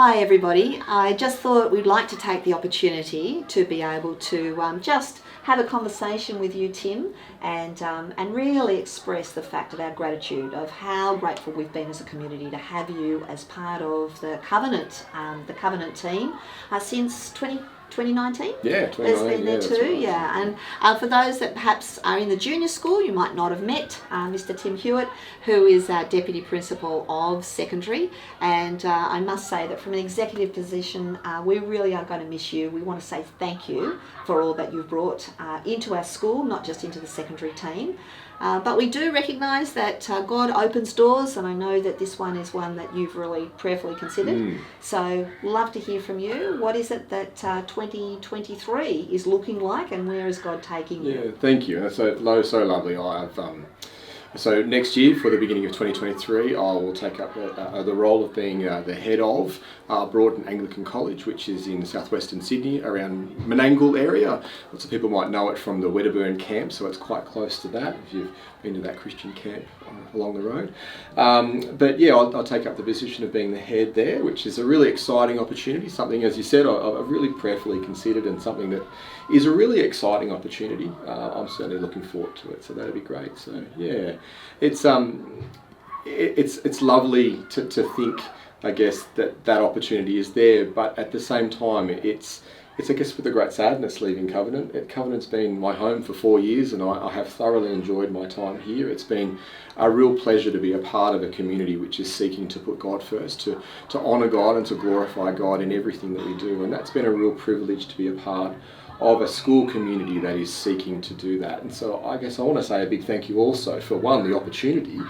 Hi everybody. I just thought we'd like to take the opportunity to be able to just have a conversation with you, Tim, and really express the fact of our gratitude of how grateful we've been as a community to have you as part of the Covenant team since 2019? Yeah, 2019. Has been there too, right. yeah. And for those that perhaps are in the junior school, you might not have met Mr. Tim Hewitt, who is our Deputy Principal of Secondary. And I must say that from an executive position, we really are going to miss you. We want to say thank you for all that you've brought into our school, not just into the secondary team. But we do recognise that God opens doors, and I know that this one is one that you've really prayerfully considered. So, love to hear from you. What is it that 2023 is looking like, and where is God taking you? Yeah, thank you. That's so lovely. So next year, for the beginning of 2023, I will take up the role of being the head of Broadden Anglican College, which is in southwestern Sydney, around Menangle area. Lots of people might know it from the Wedderburn camp, so it's quite close to that if you've been to that Christian camp along the road. But yeah, I'll take up the position of being the head there, which is a really exciting opportunity, something, as you said, I've really prayerfully considered, and something that is a really exciting opportunity. I'm certainly looking forward to it, so that'd be great. So yeah, it's lovely to think, I guess, that opportunity is there, but at the same time, it's I guess with a great sadness leaving Covenant. Covenant's been my home for 4 years, and I have thoroughly enjoyed my time here. It's been a real pleasure to be a part of a community which is seeking to put God first, to honour God and to glorify God in everything that we do, and that's been a real privilege to be a part of a school community that is seeking to do that. And so I guess I want to say a big thank you also for, one, the opportunity,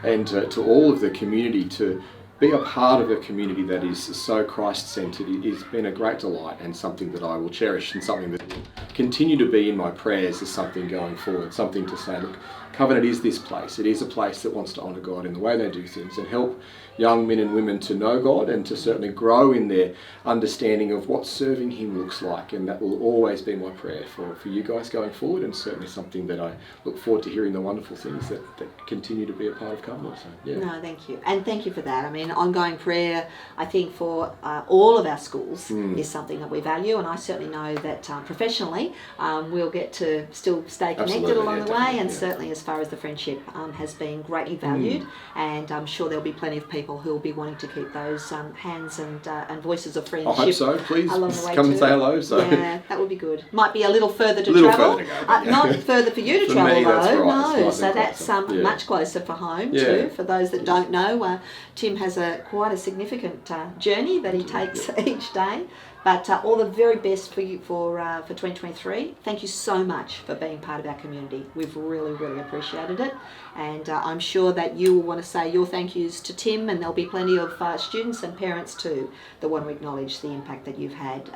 and to all of the community to be a part of a community that is so Christ-centred. It's been a great delight, and something that I will cherish, and something that will continue to be in my prayers as something going forward, something to say, look, Covenant is this place. It is a place that wants to honour God in the way they do things, and help young men and women to know God, and to certainly grow in their understanding of what serving Him looks like. And that will always be my prayer for you guys going forward, and certainly something that I look forward to hearing the wonderful things that continue to be a part of Covenant. So, yeah. No, thank you. And thank you for that. I mean, ongoing prayer, I think, for all of our schools is something that we value, and I certainly know that professionally we'll get to still stay connected along the way, and certainly as far as the friendship has been greatly valued, and I'm sure there'll be plenty of people who will be wanting to keep those hands and voices of friendship. I hope so. Please along the way come too. and say hello. So. Yeah, that would be good. Might be a little further to travel. Further to go, Not further for you to for travel me, though. that's right. No, so that's much closer for home too. For those that don't know, Tim has quite a significant journey that he takes each day. But all the very best for you for 2023. Thank you so much for being part of our community. We've really, really appreciated it. And I'm sure that you will want to say your thank yous to Tim, and there'll be plenty of students and parents too that want to acknowledge the impact that you've had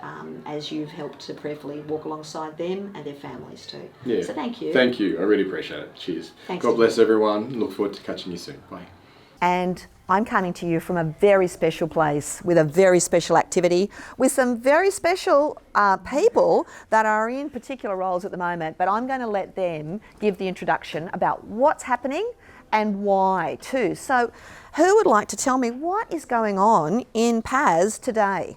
as you've helped to prayerfully walk alongside them and their families too. Yeah. So thank you. Thank you. I really appreciate it. Cheers. Thanks, God Tim. bless everyone. Look forward to catching you soon. Bye. And I'm coming to you from a very special place with a very special activity with some very special people that are in particular roles at the moment, but I'm going to let them give the introduction about what's happening and why too. So who would like to tell me what is going on in PAS today?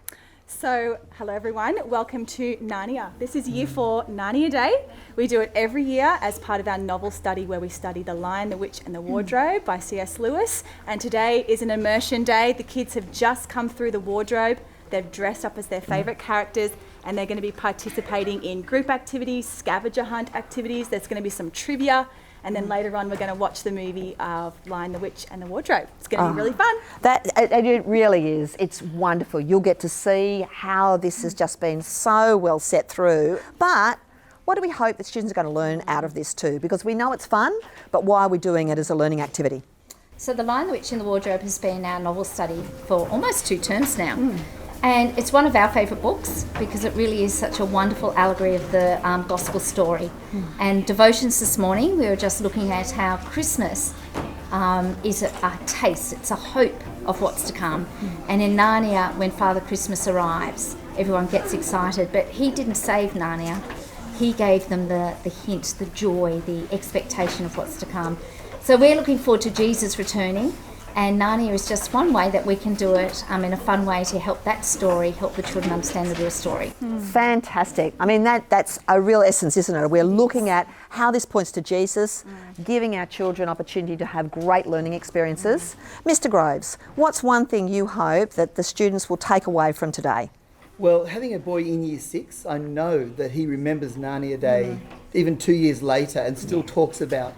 So, hello everyone, welcome to Narnia. This is Year 4 Narnia Day. We do it every year as part of our novel study where we study The Lion, the Witch and the Wardrobe by C.S. Lewis. And today is an immersion day. The kids have just come through the wardrobe. They've dressed up as their favourite characters, and they're going to be participating in group activities, scavenger hunt activities. There's going to be some trivia. And then later on, we're going to watch the movie of Lion, the Witch and the Wardrobe. It's going to be really fun. It really is. It's wonderful. You'll get to see how this has just been so well set through. But what do we hope the students are going to learn out of this too? Because we know it's fun, but why are we doing it as a learning activity? So The Lion, the Witch and the Wardrobe has been our novel study for almost 2 terms now. And it's one of our favourite books because it really is such a wonderful allegory of the gospel story. And devotions this morning, we were just looking at how Christmas is a taste, it's a hope of what's to come. And in Narnia, when Father Christmas arrives, everyone gets excited, but he didn't save Narnia. He gave them the hint, the joy, the expectation of what's to come. So we're looking forward to Jesus returning And Narnia is just one way that we can do it in a fun way to help that story, help the children understand the real story. Fantastic. I mean, that's a real essence, isn't it? We're looking at how this points to Jesus, giving our children opportunity to have great learning experiences. Mr. Groves, what's one thing you hope that the students will take away from today? Well, having a boy in year 6, I know that he remembers Narnia Day even 2 years later and still talks about.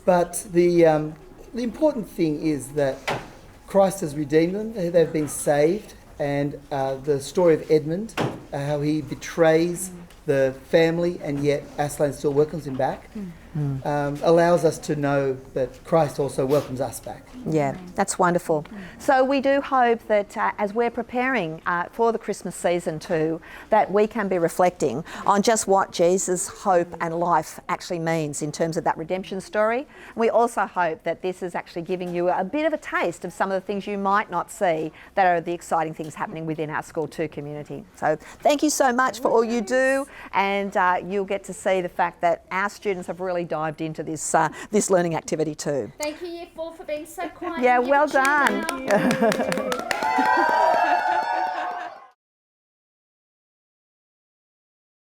But the important thing is that Christ has redeemed them, they've been saved, and the story of Edmund, how he betrays the family and yet Aslan still welcomes him back, allows us to know that Christ also welcomes us back. Yeah, that's wonderful. So we do hope that as we're preparing for the Christmas season too, that we can be reflecting on just what Jesus' hope and life actually means in terms of that redemption story. We also hope that this is actually giving you a bit of a taste of some of the things you might not see that are the exciting things happening within our School 2 community. So thank you so much for all you do, and you'll get to see the fact that our students have really dived into this learning activity too. Thank you, Year 4, for being so quiet. Yeah, and well giving a cheer done. now.